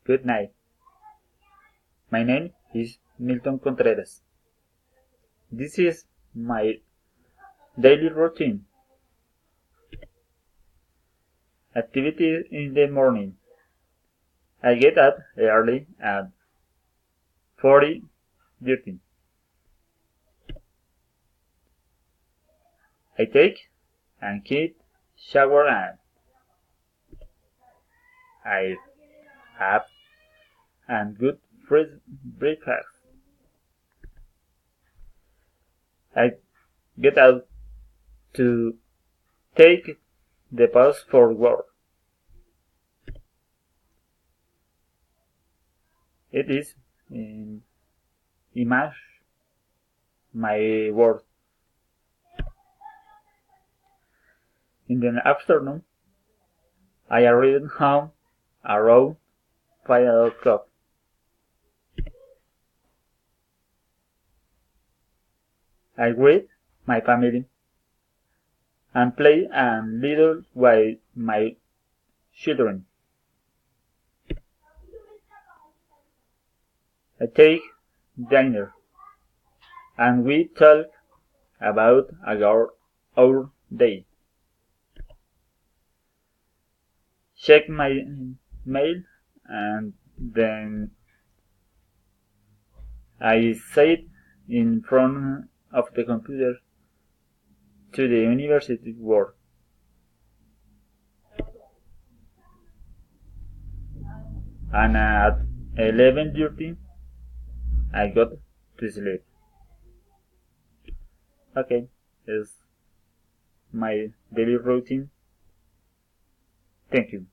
Good night. My name is Milton Contreras. This is my daily routine. Activities in the morning. I get up early at 4:30. I take and keep shower and I have a good breakfast. I get out to take the bus for work. It is in image my work. In the afternoon, I arrive home around 5 o'clock. I greet my family and play a little with my children. I take dinner and we talk about our day. Check my mail and then I sit in front of the computer to the university work. And at 11:30 I got to sleep. Okay, is my daily routine. Thank you.